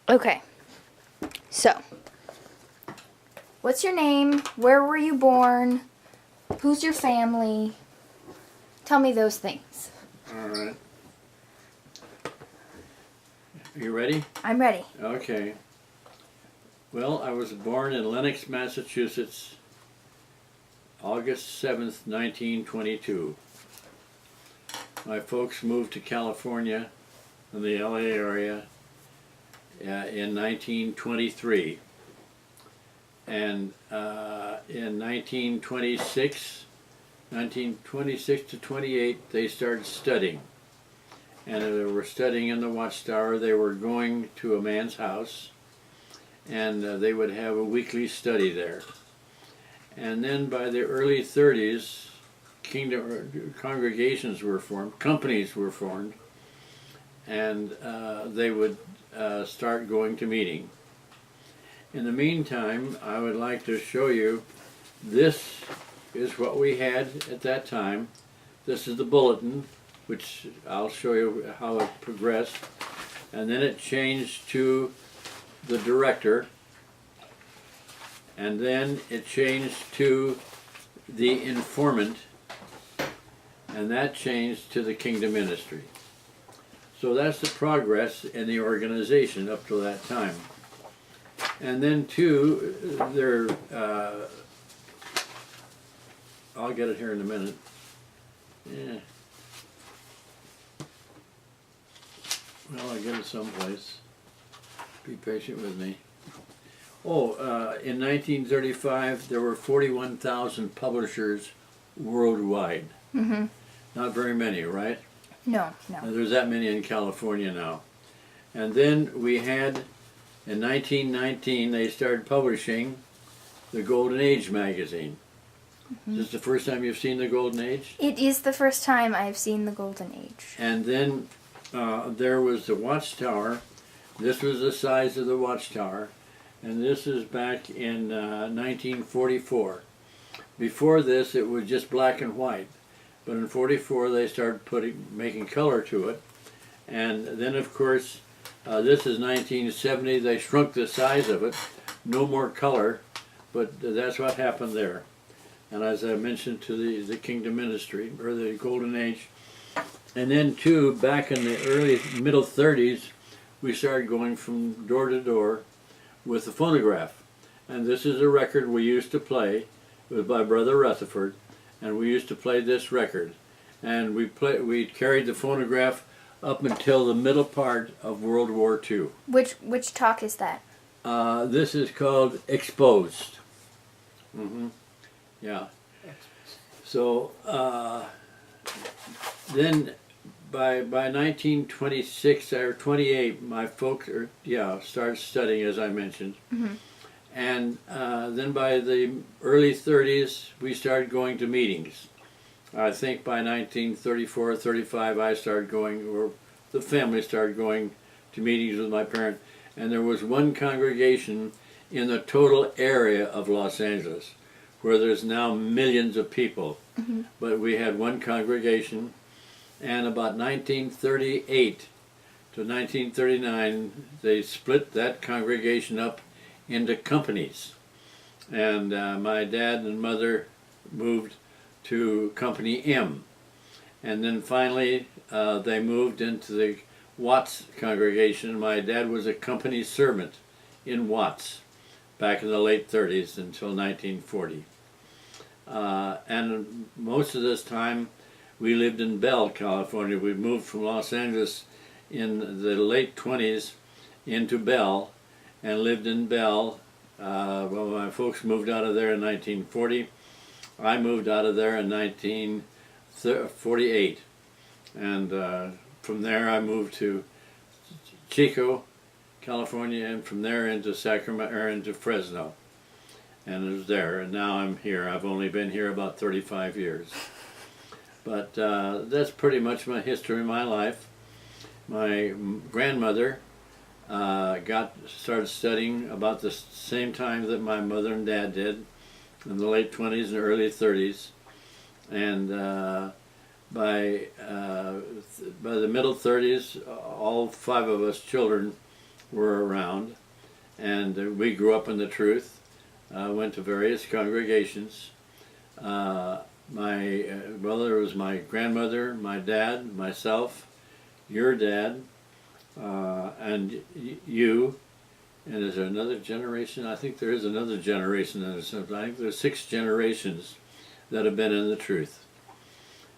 Okay. So, what's your name? Where were you born? Who's your family? Tell me those things. All right. You ready? I'm ready. Okay. Well, I was born in Lenox, Massachusetts, August 7th, 1922. My folks moved to California in the LA area in 1923. And in 1926 to 28, they started studying. And they were studying in the Watchtower. They were going to a man's house, and they would have a weekly study there. And then by the early 30s, congregations were formed, companies were formed, and they would start going to meeting. In the meantime, I would like to show you, this is what we had at that time. This is the bulletin, which I'll show you how it progressed. And then it changed to the director. And then it changed to the informant. And that changed to the kingdom ministry. So that's the progress in the organization up to that time. And then too, I'll get it here in a minute. Yeah. Well, I'll get it someplace. Be patient with me. Oh, in 1935, there were 41,000 publishers worldwide. Mm-hmm. Not very many, right? No. There's that many in California now. And then we had, in 1919, they started publishing the Golden Age magazine. Mm-hmm. Is this the first time you've seen the Golden Age? It is the first time I've seen the Golden Age. And then there was the Watchtower. This was the size of the Watchtower. And this is back in 1944. Before this, it was just black and white. But in 44, they started making color to it. And then, of course, this is 1970. They shrunk the size of it. No more color. But that's what happened there. And as I mentioned, to the Kingdom Ministry, or the Golden Age. And then, too, back in the middle 30s, we started going from door to door with the phonograph. And this is a record we used to play. It was by Brother Rutherford. And we used to play this record. And we carried the phonograph up until the middle part of World War II. Which talk is that? This is called Exposed. Mm-hmm. Yeah. So then by 1926 or 28, my folks started studying, as I mentioned. Mm-hmm. And then by the early 30s, we started going to meetings. I think by 1934 or 35, I started going, or the family started going to meetings with my parents. And there was one congregation in the total area of Los Angeles, where there's now millions of people. Mm-hmm. But we had one congregation, and about 1938 to 1939, they split that congregation up into companies. And my dad and mother moved to Company M. And then finally, they moved into the Watts congregation. My dad was a company servant in Watts back in the late 30s until 1940. And most of this time we lived in Bell, California. We moved from Los Angeles in the late 20s into Bell and lived in Bell. Well, my folks moved out of there in 1940. I moved out of there in 1948. And from there I moved to Chico, California, and from there into Sacramento, or into Fresno. And it was there, and now I'm here. I've only been here about 35 years. But that's pretty much my history of my life. My grandmother started studying about the same time that my mother and dad did, in the late 20s and early 30s. And by the middle 30s, all five of us children were around, and we grew up in the truth. Went to various congregations. There was my grandmother, my dad, myself, your dad, and you. And is there another generation? I think there is another generation. I think there's 6 generations that have been in the truth.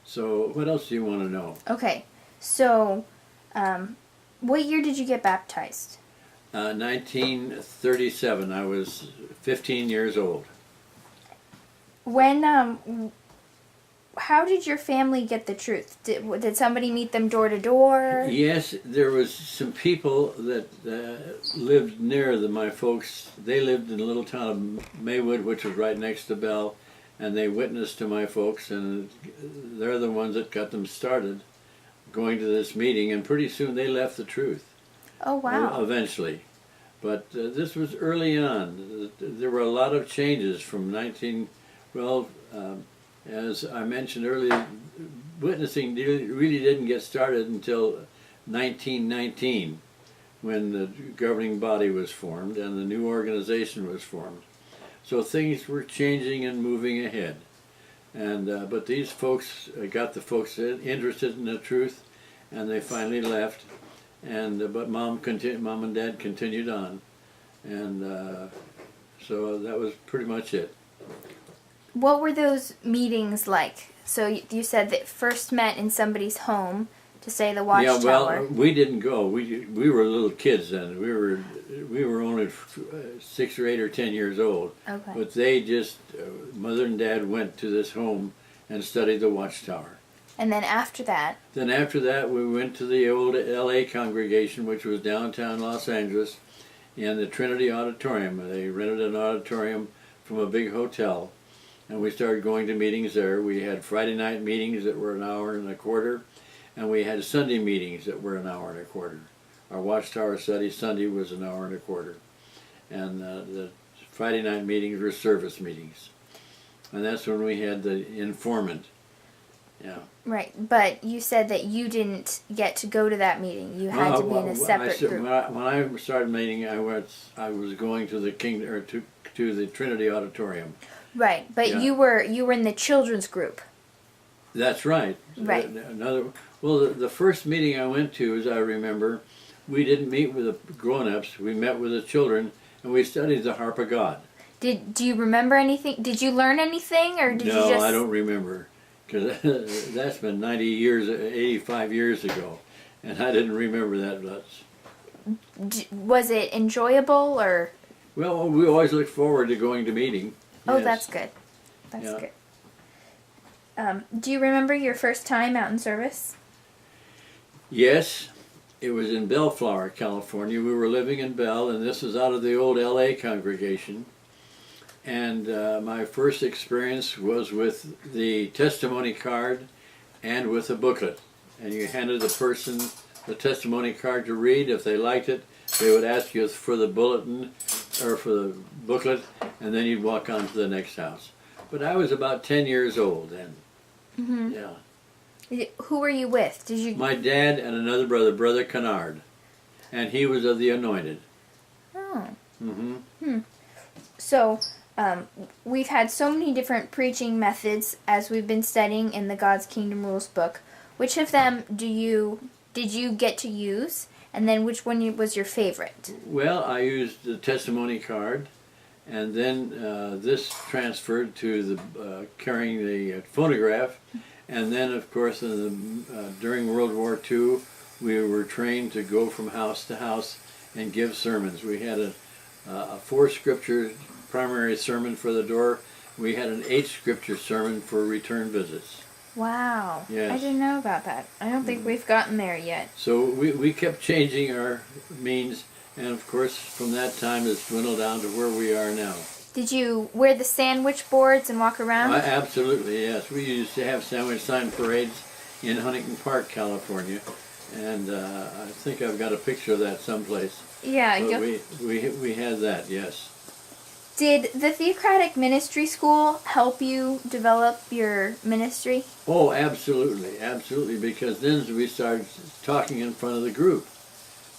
So what else do you want to know? Okay, so what year did you get baptized? 1937. I was 15 years old. When how did your family get the truth? Did somebody meet them door to door? Yes, there was some people that lived near my folks. They lived in a little town of Maywood, which was right next to Bell, and they witnessed to my folks, and they're the ones that got them started going to this meeting, and pretty soon they left the truth. Oh, wow. Eventually. But this was early on. There were a lot of changes from as I mentioned earlier, witnessing really didn't get started until 1919, when the governing body was formed and the new organization was formed. So things were changing and moving ahead. And but these folks got the folks interested in the truth, and they finally left. And but mom and dad continued on, and so that was pretty much it. What were those meetings like? So you said that first met in somebody's home to say the watchtower. Yeah, well, we didn't go. We were little kids then. We were only 6 or 8 or 10 years old. Okay. But they just mother and dad went to this home and studied the watchtower. And then after that? Then after that, we went to the old L.A. congregation, which was downtown Los Angeles, in the Trinity Auditorium. They rented an auditorium from a big hotel. And we started going to meetings there. We had Friday night meetings that were an hour and a quarter, and we had Sunday meetings that were an hour and a quarter. Our Watchtower study Sunday was an hour and a quarter. And the Friday night meetings were service meetings. And that's when we had the informant. Yeah. Right, but you said that you didn't get to go to that meeting. You had to be in a separate group. When I started meeting, I was going to the to the Trinity Auditorium. Right, but Yeah. you were in the children's group. That's right. Right. The first meeting I went to, as I remember, we didn't meet with the grown-ups. We met with the children, and we studied the Harp of God. Do you remember anything? Did you learn anything, or did you just? No, I don't remember, because that's been 85 years ago, and I didn't remember that much. Was it enjoyable, or? Well, we always look forward to going to meeting. Oh, Yes. that's good. That's Yeah. good. Do you remember your first time out in service? Yes, it was in Bellflower, California. We were living in Bell, and this was out of the old L.A. congregation. And my first experience was with the testimony card and with a booklet. And you handed the person the testimony card to read. If they liked it, they would ask you for the bulletin or for the booklet, and then you'd walk on to the next house. But I was about 10 years old then. Mm-hmm. Yeah. Who were you with? Did you? My dad and another brother, Brother Kennard, and he was of the Anointed. Oh. Mm-hmm. So, we've had so many different preaching methods as we've been studying in the God's Kingdom Rules book. Which of them did you get to use? And then which one was your favorite? Well, I used the testimony card, and then this transferred to the carrying the phonograph, and then of course during World War II, we were trained to go from house to house and give sermons. We had a 4-scripture primary sermon for the door. We had an 8-scripture sermon for return visits. Wow. Yes. I didn't know about that. I don't think we've gotten there yet. So we kept changing our means, and of course from that time it's dwindled down to where we are now. Did you wear the sandwich boards and walk around? Absolutely, yes. We used to have sandwich sign parades in Huntington Park, California, and I think I've got a picture of that someplace. Yeah. But we had that, yes. Did the Theocratic Ministry School help you develop your ministry? Oh, absolutely, absolutely, because then we started talking in front of the group.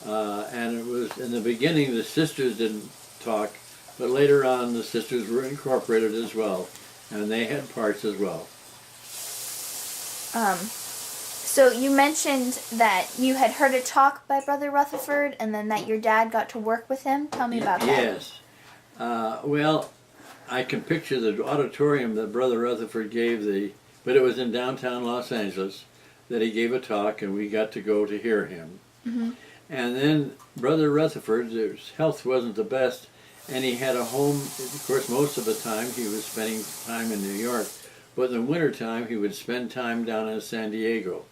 And it was, in the beginning, the sisters didn't talk, but later on the sisters were incorporated as well, and they had parts as well. So you mentioned that you had heard a talk by Brother Rutherford, and then that your dad got to work with him. Tell me about that. Yes. Well, I can picture the auditorium that Brother Rutherford gave but it was in downtown Los Angeles, that he gave a talk, and we got to go to hear him. Mm-hmm. And then Brother Rutherford, his health wasn't the best, and he had a home. Of course, most of the time he was spending time in New York, but in the wintertime he would spend time down in San Diego.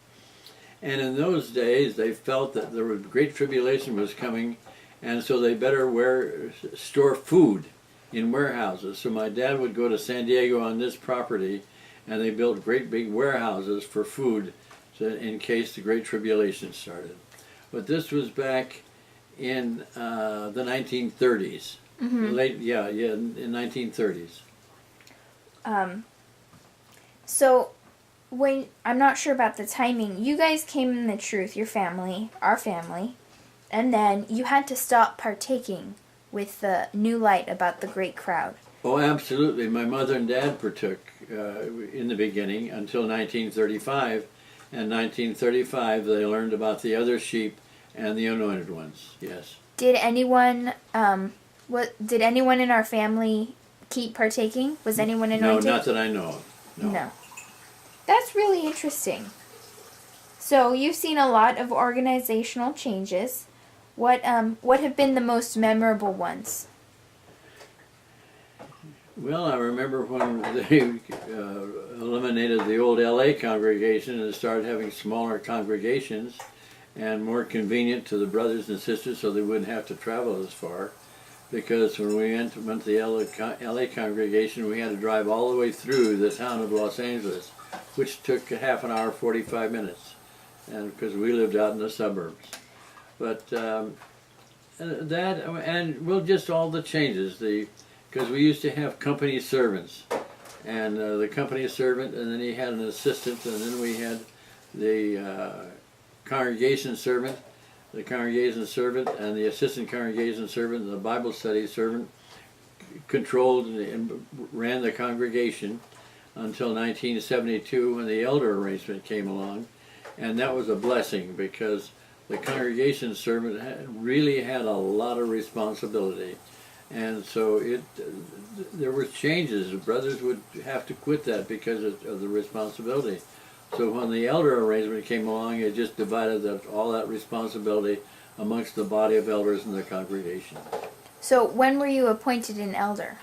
And in those days, they felt that the Great Tribulation was coming, and so they better store food in warehouses. So my dad would go to San Diego on this property, and they built great big warehouses for food in case the Great Tribulation started. But this was back in the 1930s. Mm-hmm. In 1930s. So, when I'm not sure about the timing, you guys came in the truth, your family, our family, and then you had to stop partaking with the new light about the great crowd. Oh, absolutely. My mother and dad partook in the beginning until 1935. And 1935, they learned about the other sheep and the anointed ones. Yes. Did anyone in our family keep partaking? Was anyone anointed? No, not that I know of. No. That's really interesting. So you've seen a lot of organizational changes. What have been the most memorable ones? Well, I remember when they eliminated the old LA congregation and started having smaller congregations and more convenient to the brothers and sisters, so they wouldn't have to travel as far. Because when we went to the LA congregation, we had to drive all the way through the town of Los Angeles, which took a half an hour, 45 minutes, and because we lived out in the suburbs. But just all the changes, because we used to have company servants, and the company servant, and then he had an assistant, and then we had the congregation servant, and the assistant congregation servant, and the Bible study servant controlled and ran the congregation until 1972, when the elder arrangement came along, and that was a blessing because the congregation servant really had a lot of responsibility, and so there were changes. The brothers would have to quit that because of the responsibility. So when the elder arrangement came along, it just divided all that responsibility amongst the body of elders in the congregation. So when were you appointed an elder?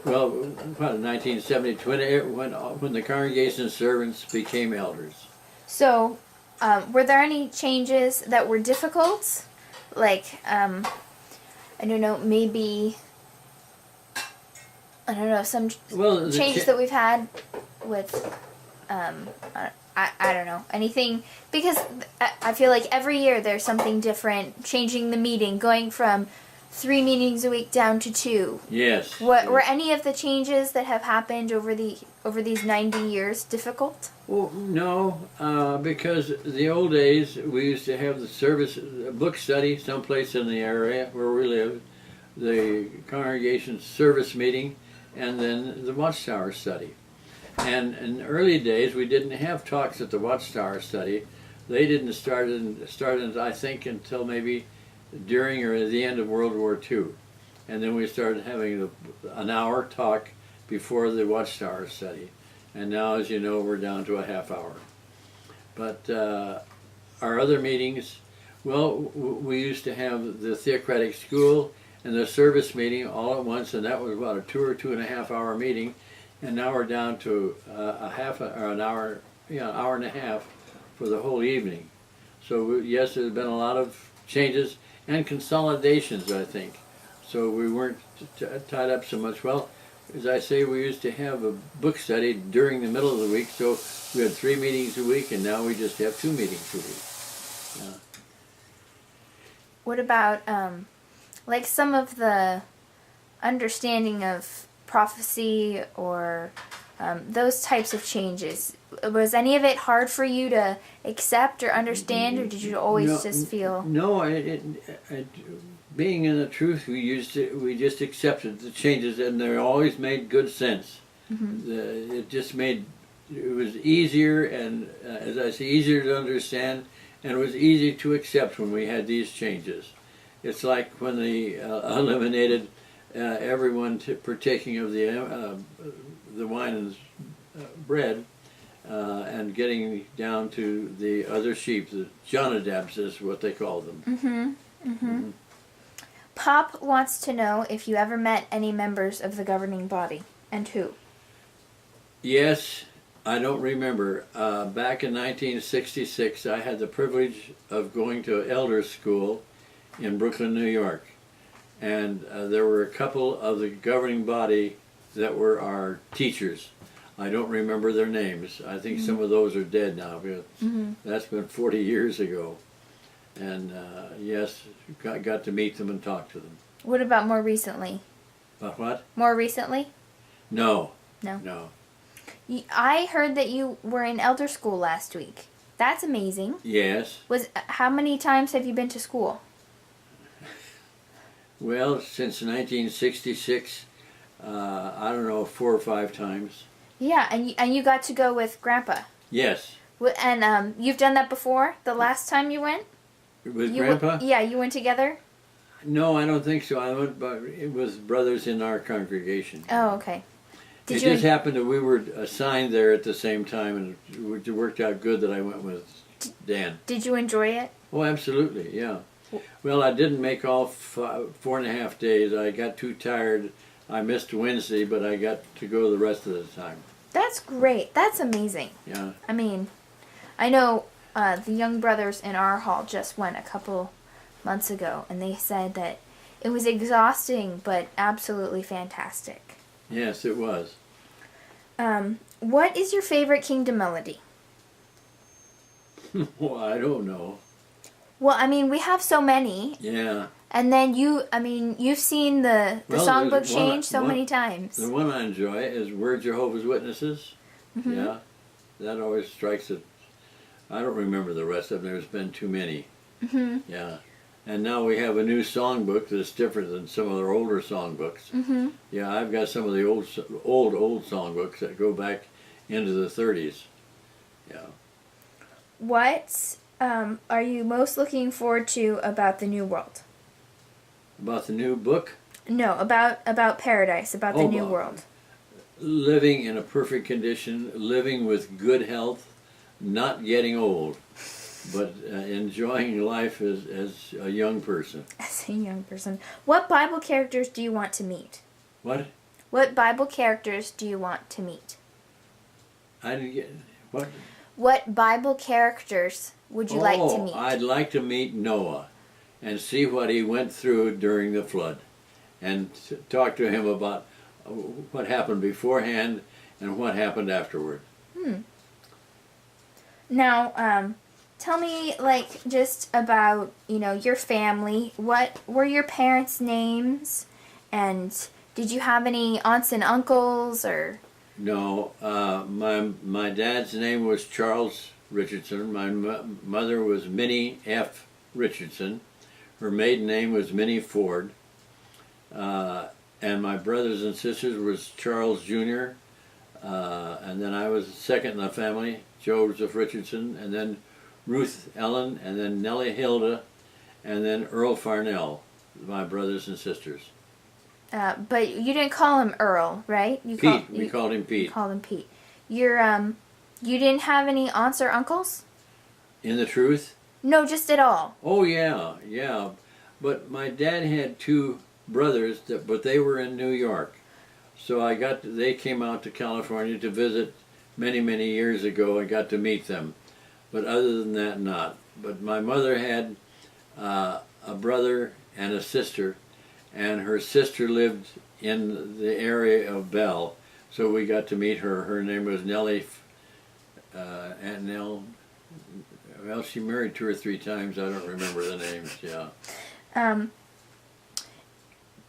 Well, about 1972, when the congregation servants became elders. So, were there any changes that were difficult? Like, I don't know, maybe, some changes that we've had with, I don't know, anything, because I feel like every year there's something different, changing the meeting, going from 3 meetings a week down to 2. Yes. Were any of the changes that have happened over these 90 years difficult? Well, no, because the old days we used to have the book study someplace in the area where we lived, the congregation service meeting, and then the Watchtower study. And in early days we didn't have talks at the Watchtower study. They didn't start I think until maybe during or at the end of World War II. And then we started having an hour talk before the Watchtower study. And now, as you know, we're down to a half hour. But our other meetings, well, we used to have the theocratic school and the service meeting all at once, and that was about a 2 or 2.5 hour meeting. And now we're down to an hour and a half for the whole evening. So yes, there's been a lot of changes and consolidations, I think. So we weren't tied up so much. Well, as I say, we used to have a book study during the middle of the week, so we had 3 meetings a week, and now we just have 2 meetings a week. What about, like some of the understanding of prophecy or those types of changes? Was any of it hard for you to accept or understand, or did you always just feel? No, being in the truth, we just accepted the changes, and they always made good sense. It just made it was easier, and as I say, easier to understand, and it was easy to accept when we had these changes. It's like when they eliminated everyone partaking of the wine and bread, and getting down to the other sheep, the Jonadabs is what they call them. Pop wants to know if you ever met any members of the governing body, and who. Yes, I don't remember. Back in 1966, I had the privilege of going to elder school in Brooklyn, New York. And there were a couple of the governing body that were our teachers. I don't remember their names. I think some of those are dead now, because that's been 40 years ago. And yes, got to meet them and talk to them. What about more recently? About what? More recently? No. No. No. I heard that you were in elder school last week. That's amazing. Yes. How many times have you been to school? Well, since 1966, I don't know, 4 or 5 times. Yeah, and you got to go with Grandpa. Yes. And you've done that before? The last time you went? With Grandpa? Yeah, you went together? No, I don't think so. I went with brothers in our congregation. Oh, okay. It just happened that we were assigned there at the same time, and it worked out good that I went with Dan. Did you enjoy it? Oh, absolutely, yeah. Well, I didn't make all 4.5 days. I got too tired. I missed Wednesday, but I got to go the rest of the time. That's great. That's amazing. Yeah. I mean, I know the young brothers in our hall just went a couple months ago, and they said that it was exhausting, but absolutely fantastic. Yes, it was. What is your favorite Kingdom melody? Well, I don't know. Well, I mean, we have so many. Yeah. And then you've seen the songbook change so many times. The one I enjoy is We're Jehovah's Witnesses. Yeah. That always strikes it. I don't remember the rest of them. There's been too many. Yeah. And now we have a new songbook that's different than some of our older songbooks. Yeah, I've got some of the old songbooks that go back into the 30s. Yeah. What are you most looking forward to about the New World? About the new book? No, about Paradise, about the New World. Living in a perfect condition, living with good health, not getting old, but enjoying life as a young person. As a young person. What Bible characters do you want to meet? What? What Bible characters do you want to meet? I didn't get... What? What Bible characters would you like to meet? I'd like to meet Noah and see what he went through during the flood, and talk to him about what happened beforehand and what happened afterward. Now, tell me, just about, your family. What were your parents' names? And did you have any aunts and uncles, or... No, my dad's name was Charles Richardson. My mother was Minnie F. Richardson. Her maiden name was Minnie Ford. And my brothers and sisters was Charles Jr. And then I was second in the family, Joseph Richardson, and then Ruth Ellen, and then Nellie Hilda, and then Earl Farnell, my brothers and sisters. But you didn't call him Earl, right? We called him Pete. You called him Pete. You didn't have any aunts or uncles? In the truth? No, just at all. Oh yeah. But my dad had 2 brothers, but they were in New York. So they came out to California to visit many years ago. I got to meet them. But other than that, not. But my mother had a brother and a sister, and her sister lived in the area of Bell, so we got to meet her. Her name was Nellie, Aunt Nell. Well, she married 2 or 3 times. I don't remember the names. Yeah.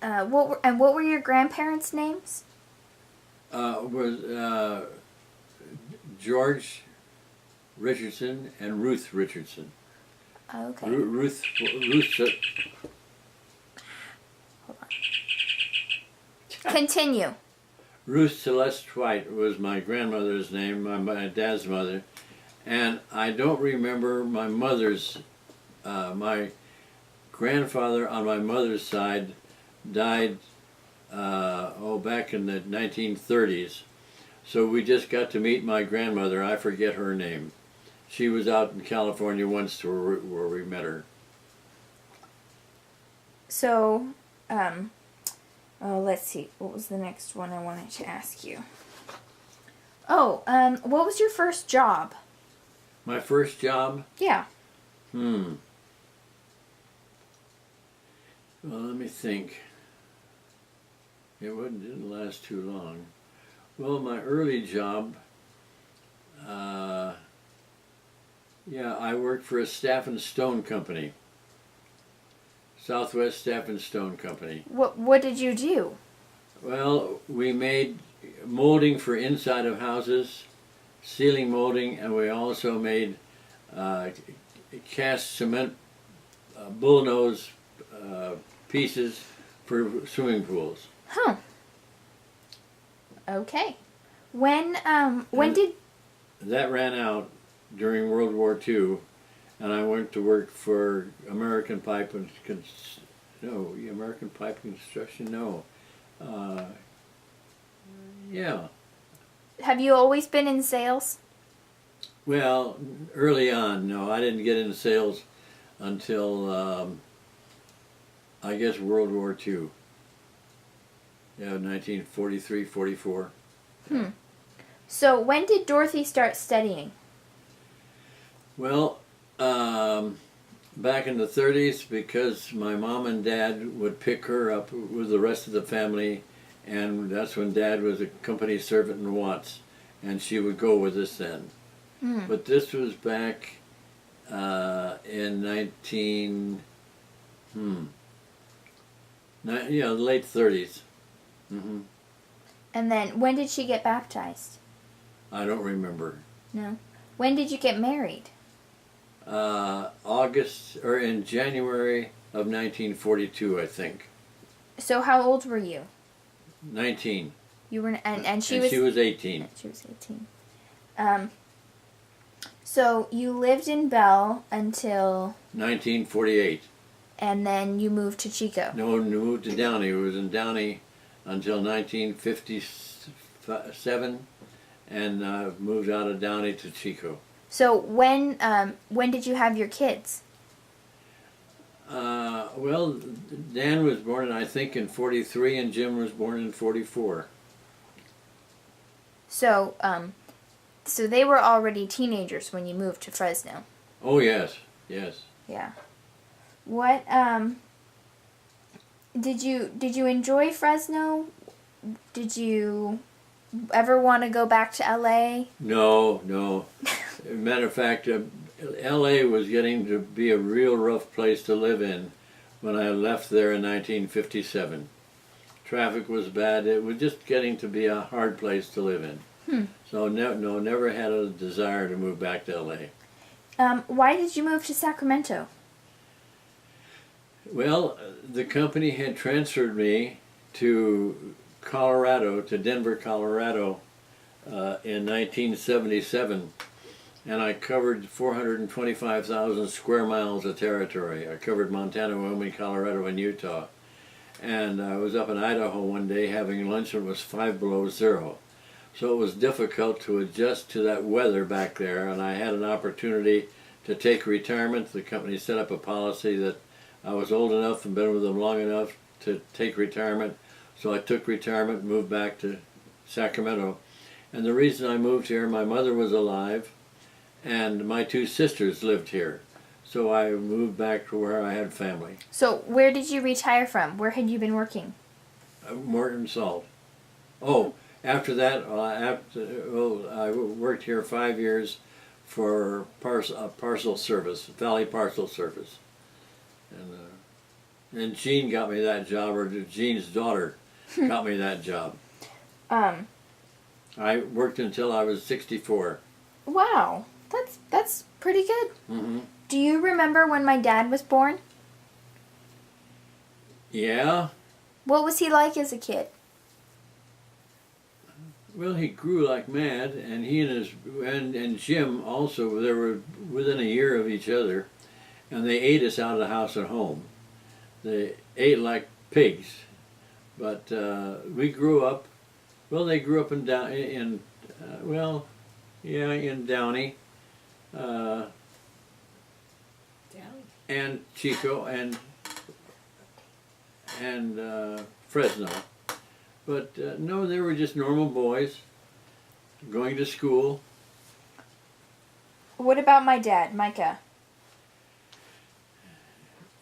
What were your grandparents' names? George Richardson and Ruth Richardson. Okay. Ruth. Continue. Ruth Celeste White was my grandmother's name, my dad's mother, and I don't remember my mother's. My grandfather on my mother's side died back in the 1930s, so we just got to meet my grandmother. I forget her name. She was out in California once where we met her. So, let's see. What was the next one I wanted to ask you? Oh, what was your first job? My first job? Yeah. Well, let me think. Didn't last too long. Well, my early job, I worked for a Staff and Stone company. Southwest Staff and Stone Company. What did you do? Well, we made molding for inside of houses, ceiling molding, and we also made cast cement bullnose pieces for swimming pools. Huh. Okay. When did... That ran out during World War II, and I went to work for American Pipe and American Pipe Construction. No. Yeah. Have you always been in sales? Well, early on, no. I didn't get into sales until, I guess, World War II. Yeah, 1943, 44. So when did Dorothy start studying? Well, back in the 30s, because my mom and dad would pick her up with the rest of the family, and that's when Dad was a company servant in Watts, and she would go with us then. But this was back in the late 30s. And then when did she get baptized? I don't remember. No. When did you get married? In January of 1942, I think. So how old were you? 19. You were, and she and was... she was 18. She was 18. So you lived in Bell until... 1948. And then you moved to Chico. No, moved to Downey. It was in Downey until 1957, and moved out of Downey to Chico. So when did you have your kids? Well, Dan was born, I think, in 43, and Jim was born in 44. So so they were already teenagers when you moved to Fresno. Oh yes, yes. Yeah. What did you enjoy Fresno? Did you ever want to go back to LA? No, no. Matter of fact, LA was getting to be a real rough place to live in when I left there in 1957. Traffic was bad. It was just getting to be a hard place to live in. So never had a desire to move back to LA. Why did you move to Sacramento? Well, the company had transferred me to Colorado, to Denver, Colorado, in 1977, and I covered 425,000 square miles of territory. I covered Montana, Wyoming, Colorado, and Utah. And I was up in Idaho one day having lunch, and it was 5 below zero. So it was difficult to adjust to that weather back there, and I had an opportunity to take retirement. The company set up a policy that I was old enough and been with them long enough to take retirement. So I took retirement and moved back to Sacramento. And the reason I moved here, my mother was alive, and my 2 sisters lived here. So I moved back to where I had family. So where did you retire from? Where had you been working? Morton Salt. Oh, after that, I worked here 5 years for parcel service, Valley Parcel Service. And Jean got me that job, or Jean's daughter got me that job. I worked until I was 64. Wow. That's pretty good. Mm-hmm. Do you remember when my dad was born? Yeah. What was he like as a kid? Well, he grew like mad, and he and his and Jim also. They were within a year of each other, and they ate us out of the house at home. They ate like pigs, but we grew up. Well, they grew up in in Downey, and Chico and Fresno. But no, they were just normal boys going to school. What about my dad, Micah?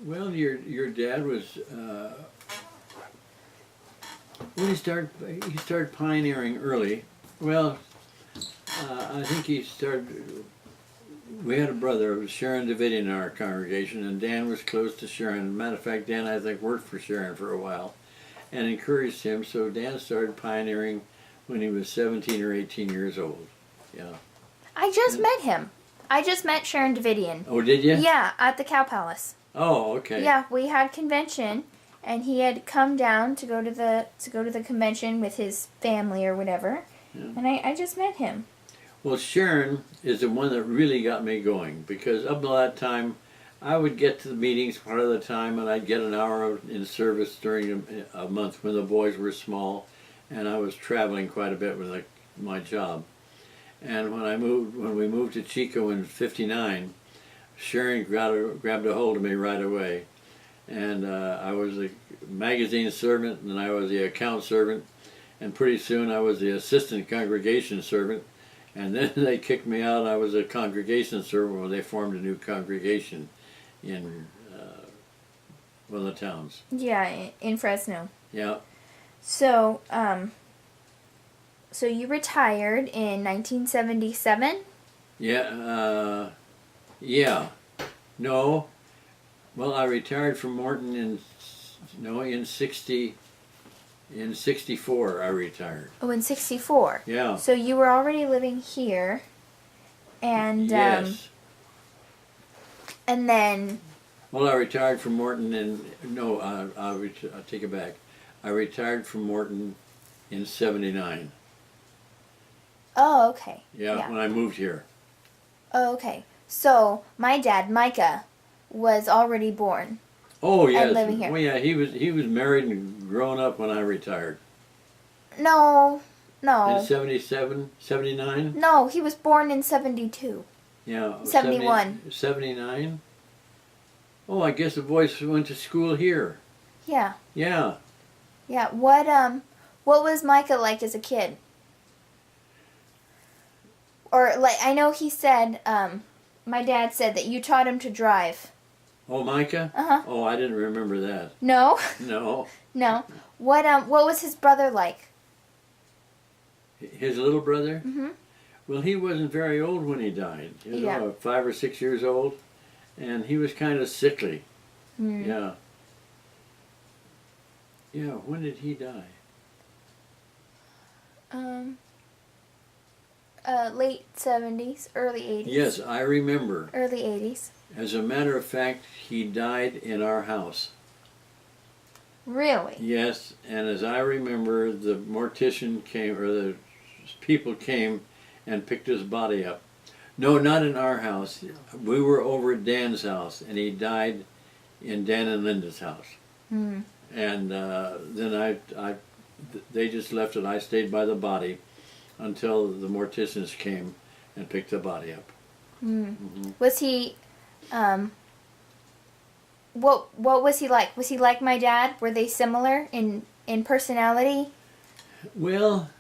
Well, your dad was when he started pioneering early. Well, I think he started. We had a brother, it was Sharon Davidian in our congregation, and Dan was close to Sharon. Matter of fact, Dan I think worked for Sharon for a while, and encouraged him. So Dan started pioneering when he was 17 or 18 years old. Yeah. I just met him. I just met Sharon Davidian. Oh, did you? Yeah, at the Cow Palace. Oh, okay. Yeah, we had convention, and he had come down to go to the convention with his family or whatever. Yeah. And I just met him. Well, Sharon is the one that really got me going, because up until that time, I would get to the meetings part of the time, and I'd get an hour in service during a month when the boys were small, and I was traveling quite a bit with my job. And when we moved to Chico in '59, Sharon grabbed a hold of me right away, and I was the magazine servant, and then I was the account servant, and pretty soon I was the assistant congregation servant. And then they kicked me out. I was a congregation servant when they formed a new congregation in one of the towns. Yeah, in Fresno. Yeah. So, so you retired in 1977? Yeah. Yeah. No. Well, I retired from Morton in 64 I retired. Oh, in 64. Yeah. So you were already living here, and yes. And then. Well, I retired from Morton I'll take it back. I retired from Morton in '79. Oh, okay. Yeah, when I moved here. Oh, okay. So my dad, Micah, was already born. Oh yes. And living here. Well, yeah, he was married and grown up when I retired. No. In 77, 79? No, he was born in 72. Yeah. 71. 79? Oh, I guess the boys went to school here. Yeah. Yeah. Yeah. What was Micah like as a kid? Or like I know he said my dad said that you taught him to drive. Oh, Micah? Uh-huh. Oh, I didn't remember that. No? No. No. What was his brother like? His little brother? Mm-hmm. Well, he wasn't very old when he died. He was about 5 or 6 years old, and he was kind of sickly. Mm. Yeah. Yeah, when did he die? Late 70s, early 80s. Yes, I remember. Early 80s. As a matter of fact, he died in our house. Really? Yes, and as I remember, the mortician came, or the people came and picked his body up. No, not in our house. We were over at Dan's house, and he died in Dan and Linda's house. Mm. And then they just left it. I stayed by the body until the morticians came and picked the body up. Mm. Mm-hmm. Was he, what was he like? Was he like my dad? Were they similar in personality? Well,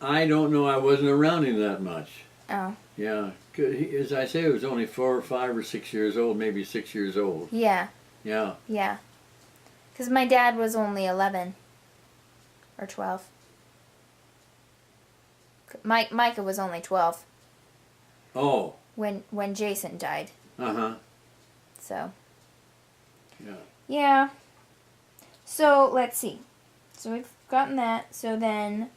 I don't know. I wasn't around him that much. Oh. Yeah. As I say, he was only 4 or 5 or 6 years old, maybe 6 years old. Yeah. Yeah. Yeah. Because my dad was only 11 or 12. Micah was only 12. Oh. When Jason died. Uh-huh. So. Yeah. Yeah. So, let's see. So we've gotten that. So then,